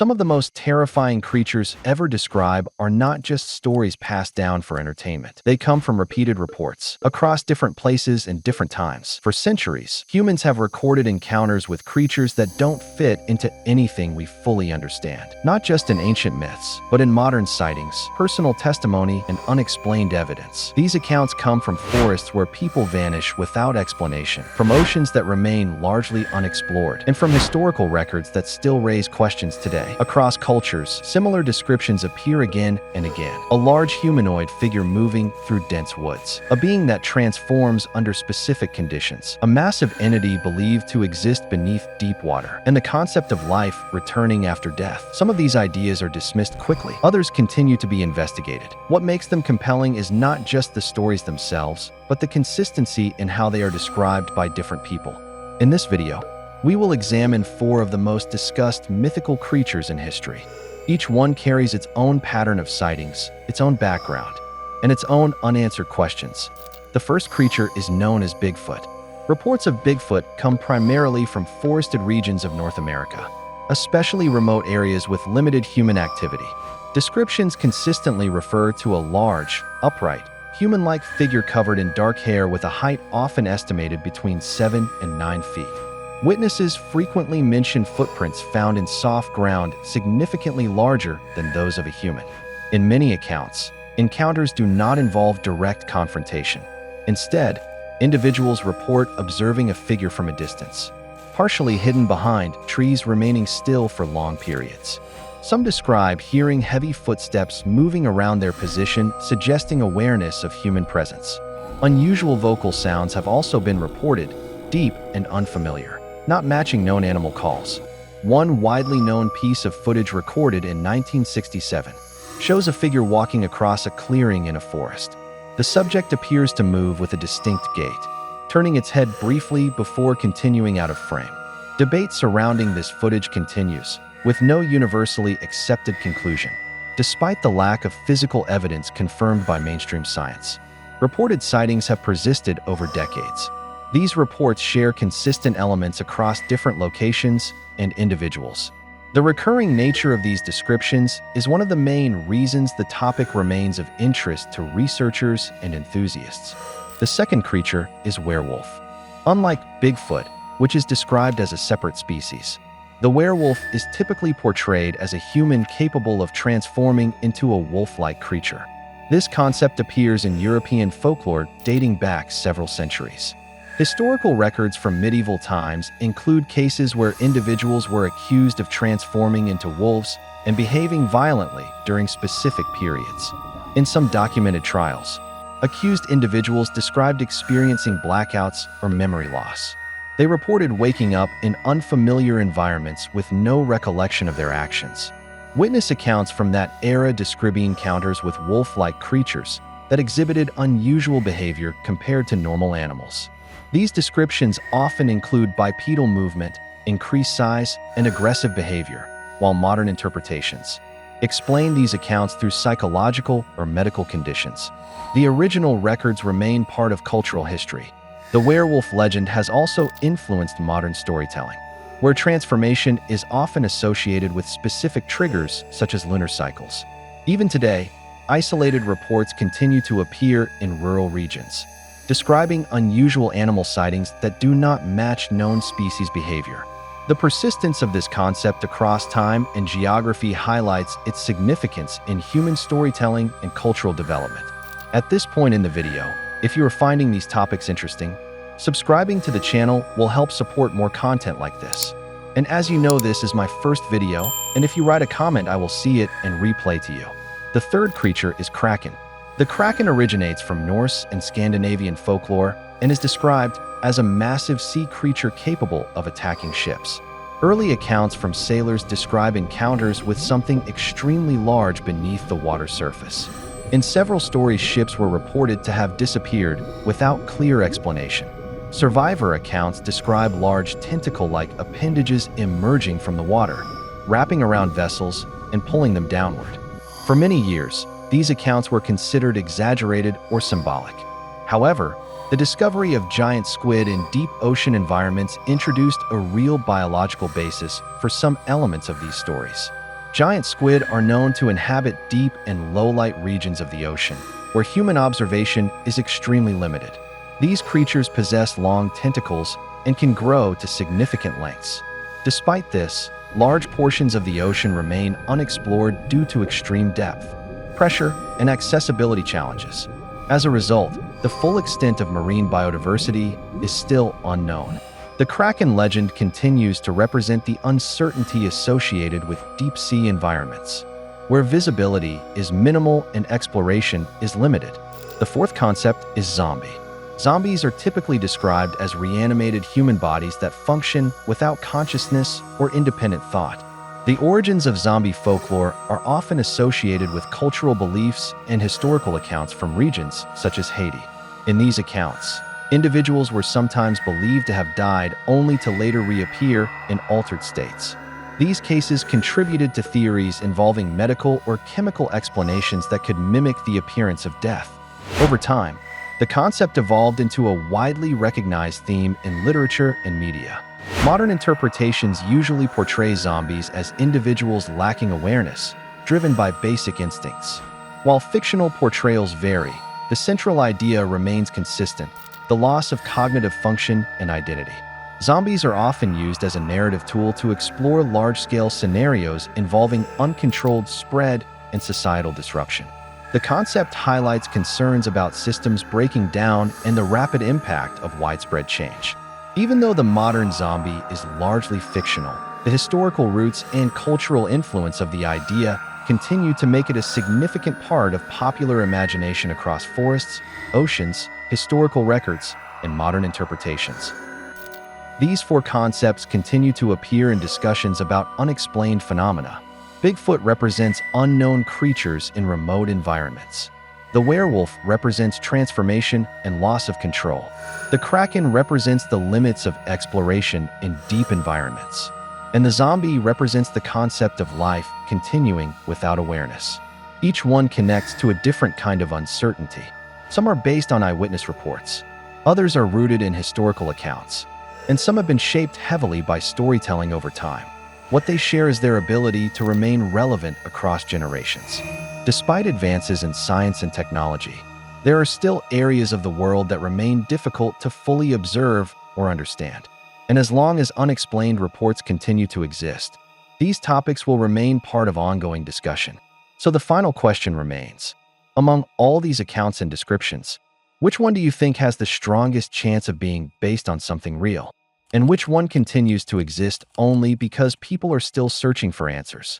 Some of the most terrifying creatures ever described are not just stories passed down for entertainment. They come from repeated reports across different places and different times. For centuries, humans have recorded encounters with creatures that don't fit into anything we fully understand. Not just in ancient myths, but in modern sightings, personal testimony, and unexplained evidence. These accounts come from forests where people vanish without explanation, from oceans that remain largely unexplored, and from historical records that still raise questions today. Across cultures, similar descriptions appear again and again. A large humanoid figure moving through dense woods. A being that transforms under specific conditions. A massive entity believed to exist beneath deep water. And the concept of life returning after death. Some of these ideas are dismissed quickly. Others continue to be investigated. What makes them compelling is not just the stories themselves, but the consistency in how they are described by different people. In this video, we will examine 4 of the most discussed mythical creatures in history. Each one carries its own pattern of sightings, its own background, and its own unanswered questions. The first creature is known as Bigfoot. Reports of Bigfoot come primarily from forested regions of North America, especially remote areas with limited human activity. Descriptions consistently refer to a large, upright, human-like figure covered in dark hair with a height often estimated between 7 and 9 feet. Witnesses frequently mention footprints found in soft ground significantly larger than those of a human. In many accounts, encounters do not involve direct confrontation. Instead, individuals report observing a figure from a distance, partially hidden behind trees remaining still for long periods. Some describe hearing heavy footsteps moving around their position, suggesting awareness of human presence. Unusual vocal sounds have also been reported, deep and unfamiliar, not matching known animal calls. One widely known piece of footage recorded in 1967 shows a figure walking across a clearing in a forest. The subject appears to move with a distinct gait, turning its head briefly before continuing out of frame. Debate surrounding this footage continues, with no universally accepted conclusion, despite the lack of physical evidence confirmed by mainstream science. Reported sightings have persisted over decades. These reports share consistent elements across different locations and individuals. The recurring nature of these descriptions is one of the main reasons the topic remains of interest to researchers and enthusiasts. The second creature is werewolf. Unlike Bigfoot, which is described as a separate species, the werewolf is typically portrayed as a human capable of transforming into a wolf-like creature. This concept appears in European folklore dating back several centuries. Historical records from medieval times include cases where individuals were accused of transforming into wolves and behaving violently during specific periods. In some documented trials, accused individuals described experiencing blackouts or memory loss. They reported waking up in unfamiliar environments with no recollection of their actions. Witness accounts from that era describe encounters with wolf-like creatures that exhibited unusual behavior compared to normal animals. These descriptions often include bipedal movement, increased size, and aggressive behavior, while modern interpretations explain these accounts through psychological or medical conditions. The original records remain part of cultural history. The werewolf legend has also influenced modern storytelling, where transformation is often associated with specific triggers such as lunar cycles. Even today, isolated reports continue to appear in rural regions, describing unusual animal sightings that do not match known species behavior. The persistence of this concept across time and geography highlights its significance in human storytelling and cultural development. At this point in the video, if you are finding these topics interesting, subscribing to the channel will help support more content like this. And as you know, this is my first video, and if you write a comment, I will see it and replay to you. The third creature is Kraken. The Kraken originates from Norse and Scandinavian folklore and is described as a massive sea creature capable of attacking ships. Early accounts from sailors describe encounters with something extremely large beneath the water surface. In several stories, ships were reported to have disappeared without clear explanation. Survivor accounts describe large tentacle-like appendages emerging from the water, wrapping around vessels and pulling them downward. For many years, these accounts were considered exaggerated or symbolic. However, the discovery of giant squid in deep ocean environments introduced a real biological basis for some elements of these stories. Giant squid are known to inhabit deep and low-light regions of the ocean, where human observation is extremely limited. These creatures possess long tentacles and can grow to significant lengths. Despite this, large portions of the ocean remain unexplored due to extreme depth, pressure, and accessibility challenges. As a result, the full extent of marine biodiversity is still unknown. The Kraken legend continues to represent the uncertainty associated with deep-sea environments, where visibility is minimal and exploration is limited. The fourth concept is zombie. Zombies are typically described as reanimated human bodies that function without consciousness or independent thought. The origins of zombie folklore are often associated with cultural beliefs and historical accounts from regions such as Haiti. In these accounts, individuals were sometimes believed to have died only to later reappear in altered states. These cases contributed to theories involving medical or chemical explanations that could mimic the appearance of death. Over time, the concept evolved into a widely recognized theme in literature and media. Modern interpretations usually portray zombies as individuals lacking awareness, driven by basic instincts. While fictional portrayals vary, the central idea remains consistent: the loss of cognitive function and identity. Zombies are often used as a narrative tool to explore large-scale scenarios involving uncontrolled spread and societal disruption. The concept highlights concerns about systems breaking down and the rapid impact of widespread change. Even though the modern zombie is largely fictional, the historical roots and cultural influence of the idea continue to make it a significant part of popular imagination across forests, oceans, historical records, and modern interpretations. These four concepts continue to appear in discussions about unexplained phenomena. Bigfoot represents unknown creatures in remote environments. The werewolf represents transformation and loss of control. The kraken represents the limits of exploration in deep environments. And the zombie represents the concept of life continuing without awareness. Each one connects to a different kind of uncertainty. Some are based on eyewitness reports. Others are rooted in historical accounts. And some have been shaped heavily by storytelling over time. What they share is their ability to remain relevant across generations. Despite advances in science and technology, there are still areas of the world that remain difficult to fully observe or understand. And as long as unexplained reports continue to exist, these topics will remain part of ongoing discussion. So the final question remains: among all these accounts and descriptions, which one do you think has the strongest chance of being based on something real? And which one continues to exist only because people are still searching for answers?